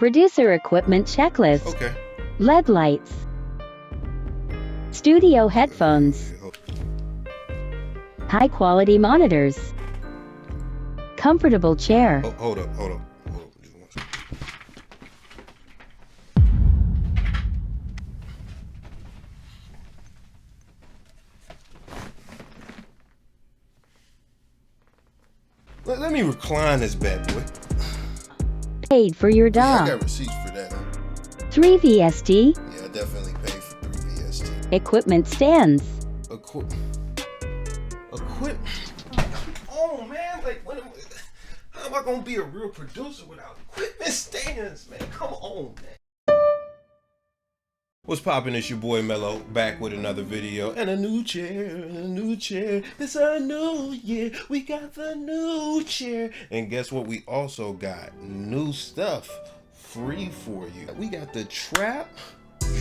Producer equipment checklist. Okay. LED lights. Studio headphones. High quality monitors. Comfortable chair. Oh, hold up. Let me recline this bad boy. Paid for your Yeah, I dog. got receipts for that, huh? 3 VST. Yeah, I definitely paid for 3 VST. Equipment stands. Equip. Oh man, like how am I gonna be a real producer without equipment stands, man? Come on, man. What's poppin'? It's your boy Mello, back with another video and a new chair, It's a new year. We got the new chair, and guess what? We also got new stuff free for you. We got the trap,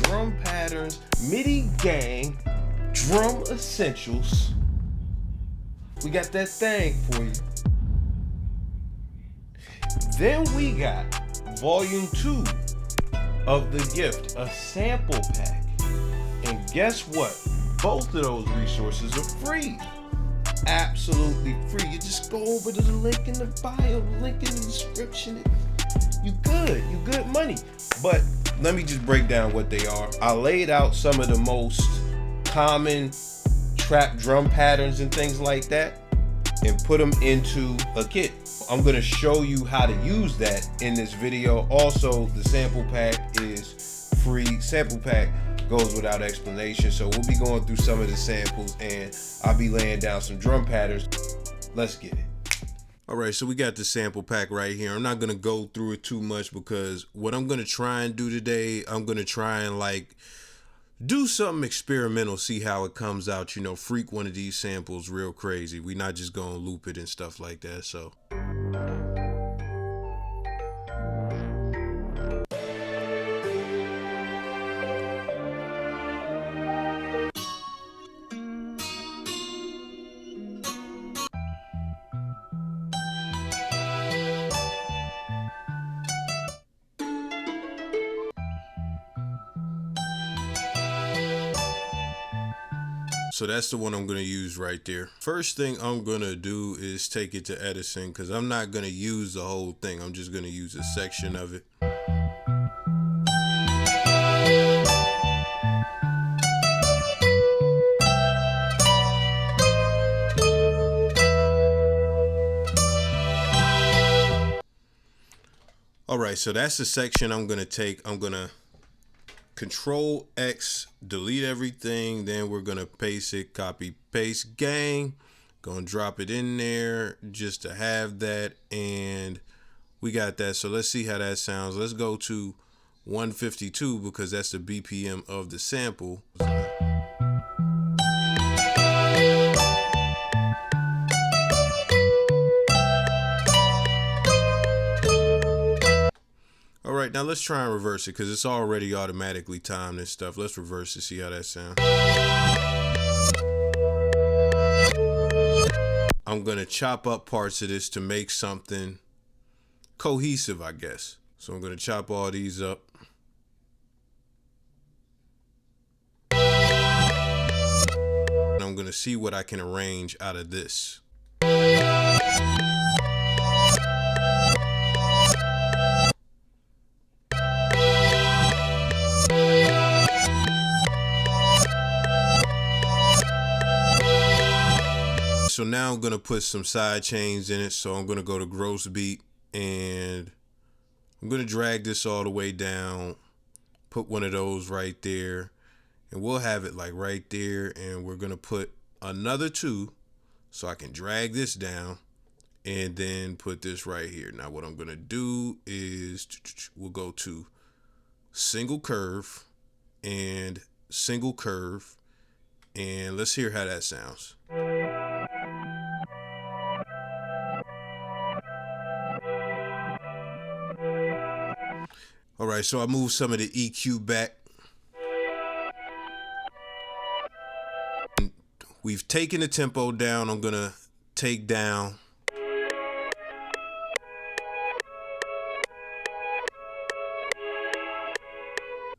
drum patterns, midi gang, drum essentials. We got that thing for you. Then we got volume 2 of the gift, a sample pack. And guess what? Both of those resources are free. Absolutely free. You just go over to the link in the bio, link in the description. You good money. But let me just break down what they are. I laid out some of the most common trap drum patterns and things like that and put them into a kit. I'm gonna show you how to use that in this video. Also, the sample pack is free. Sample pack goes without explanation. So we'll be going through some of the samples and I'll be laying down some drum patterns. Let's get it. All right, so we got the sample pack right here. I'm not gonna go through it too much because what I'm gonna try and do today, I'm gonna try and like do something experimental, see how it comes out, you know, freak one of these samples real crazy. We not just gonna loop it and stuff like that, so. So that's the one I'm gonna use right there. First thing I'm gonna do is take it to Edison because I'm not gonna use the whole thing. I'm just gonna use a section of it. All right, so that's the section I'm gonna take. I'm gonna Control X, delete everything, then we're gonna paste it, copy paste gang, gonna drop it in there just to have that, and we got that. So let's see how that sounds. Let's go to 152 because that's the BPM of the sample. All right, now let's try and reverse it because it's already automatically timed and stuff. Let's reverse it, see how that sounds. I'm gonna chop up parts of this to make something cohesive, I guess. So I'm gonna chop all these up. And I'm gonna see what I can arrange out of this. So now I'm gonna put some side chains in it. So I'm gonna go to gross beat and I'm gonna drag this all the way down, put one of those right there, and we'll have it like right there. And we're gonna put another 2 so I can drag this down and then put this right here. Now what I'm gonna do is we'll go to single curve and single curve, and let's hear how that sounds. All right, so I moved some of the EQ back. We've taken the tempo down. I'm gonna take down.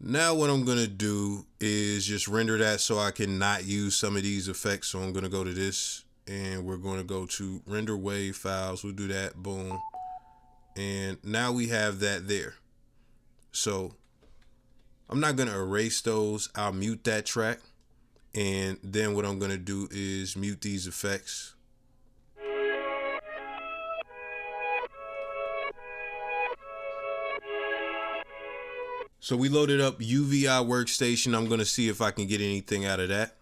Now what I'm gonna do is just render that so I can not use some of these effects. So I'm gonna go to this and we're gonna go to render wave files. We'll do that, boom. And now we have that there. So I'm not gonna erase those. I'll mute that track. And then what I'm gonna do is mute these effects. So we loaded up UVI workstation. I'm gonna see if I can get anything out of that.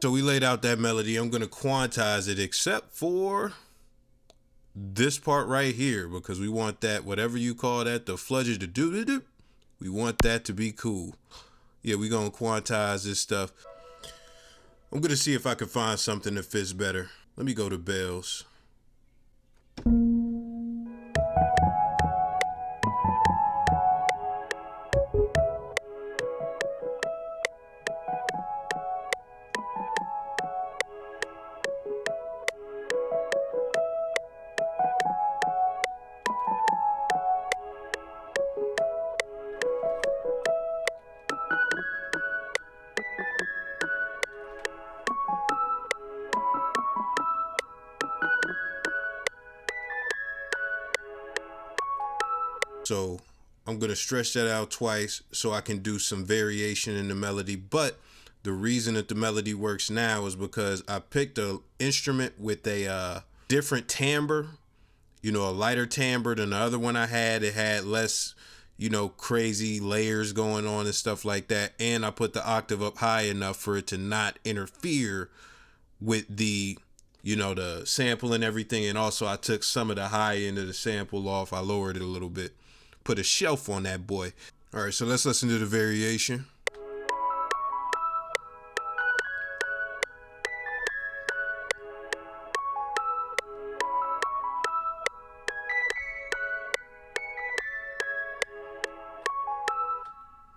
So we laid out that melody. I'm gonna quantize it except for this part right here, because we want that, whatever you call that, the fludger, the doo-doo-doo, we want that to be cool. Yeah, we're gonna quantize this stuff. I'm gonna see if I can find something that fits better. Let me go to bells. So I'm gonna stretch that out twice so I can do some variation in the melody. But the reason that the melody works now is because I picked an instrument with a different timbre, you know, a lighter timbre than the other one I had. It had less, you know, crazy layers going on and stuff like that. And I put the octave up high enough for it to not interfere with the, you know, the sample and everything. And also I took some of the high end of the sample off. I lowered it a little bit. Put a shelf on that boy. All right, so let's listen to the variation.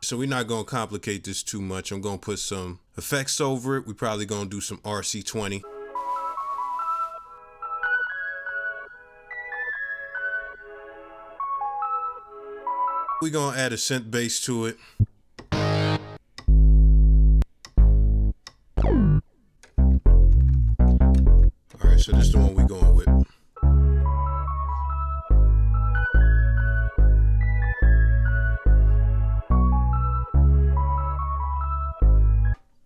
So we're not gonna complicate this too much. I'm gonna put some effects over it. We're probably gonna do some RC20. We're gonna add a synth bass to it. All right, so this is the one we're going with.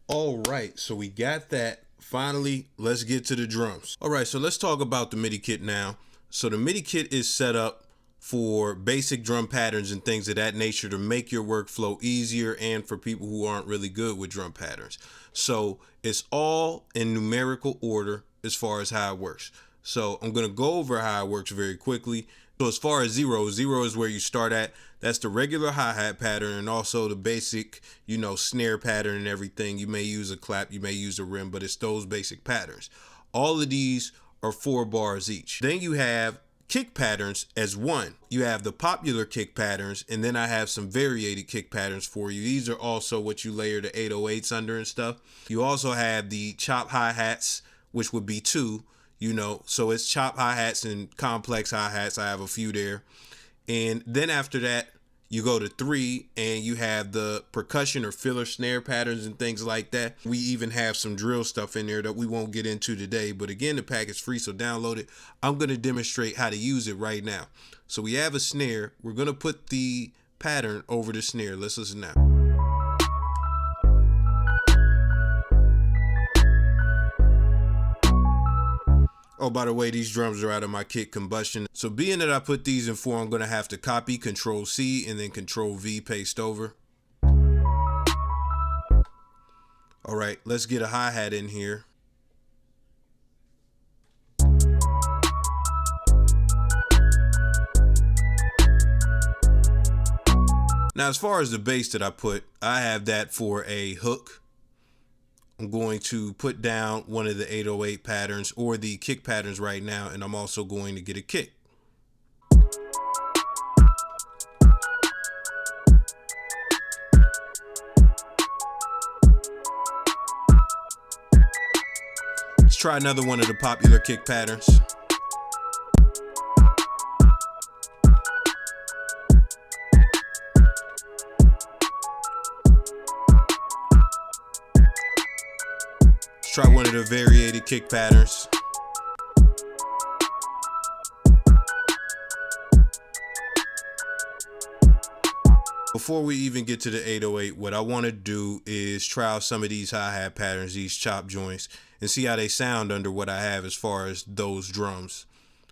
All right, so we got that. Finally, let's get to the drums. All right, so let's talk about the MIDI kit now. So the MIDI kit is set up for basic drum patterns and things of that nature to make your workflow easier, and for people who aren't really good with drum patterns. So it's all in numerical order as far as how it works. So I'm gonna go over how it works very quickly. So as far as zero is where you start at. That's the regular hi-hat pattern, and also the basic, you know, snare pattern and everything. You may use a clap, you may use a rim, but it's those basic patterns. All of these are 4 bars each. Then you have kick patterns as one. You have the popular kick patterns, and then I have some variated kick patterns for you. These are also what you layer the 808s under and stuff. You also have the chop hi-hats, which would be 2, you know, so it's chop hi-hats and complex hi-hats. I have a few there. And then after that, you go to 3, and you have the percussion or filler snare patterns and things like that. We even have some drill stuff in there that we won't get into today. But again, the pack is free, so download it. I'm going to demonstrate how to use it right now. So we have a snare. We're going to put the pattern over the snare. Let's listen now. Oh, by the way, these drums are out of my kit Combustion. So being that I put these in 4, I'm gonna have to copy, Control C, and then Control V, paste over. All right, let's get a hi-hat in here. Now, as far as the bass that I put, I have that for a hook. I'm going to put down one of the 808 patterns or the kick patterns right now, and I'm also going to get a kick. try another one of the popular kick patterns. Let's try one of the variated kick patterns. Before we even get to the 808, what I want to do is try out some of these hi-hat patterns, these chop joints, and see how they sound under what I have as far as those drums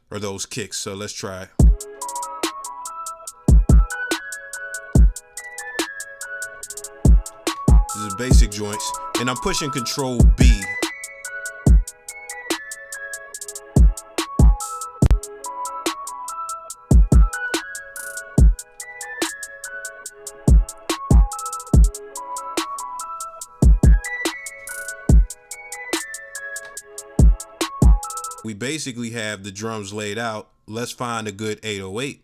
or those kicks. So let's try. This is basic joints, and I'm pushing Control B. We basically have the drums laid out. Let's find a good 808.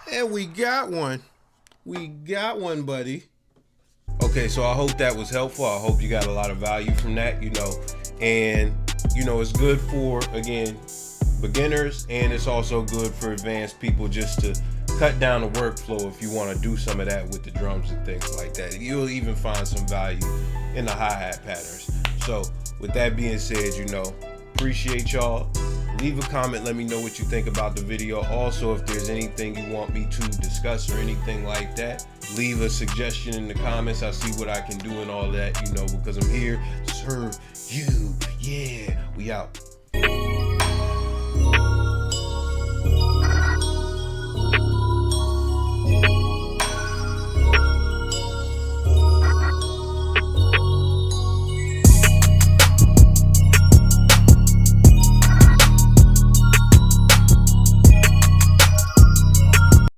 And we got one. We got one, buddy. Okay, so I hope that was helpful. I hope you got a lot of value from that, and it's good for, again, beginners, and it's also good for advanced people just to cut down the workflow if you want to do some of that with the drums and things like that. You'll even find some value in the hi-hat patterns. So with that being said, appreciate y'all. Leave a comment, let me know what you think about the video. Also, if there's anything you want me to discuss or anything like that, leave a suggestion in the comments. I see what I can do and all that, because I'm here to serve you. Yeah, we out.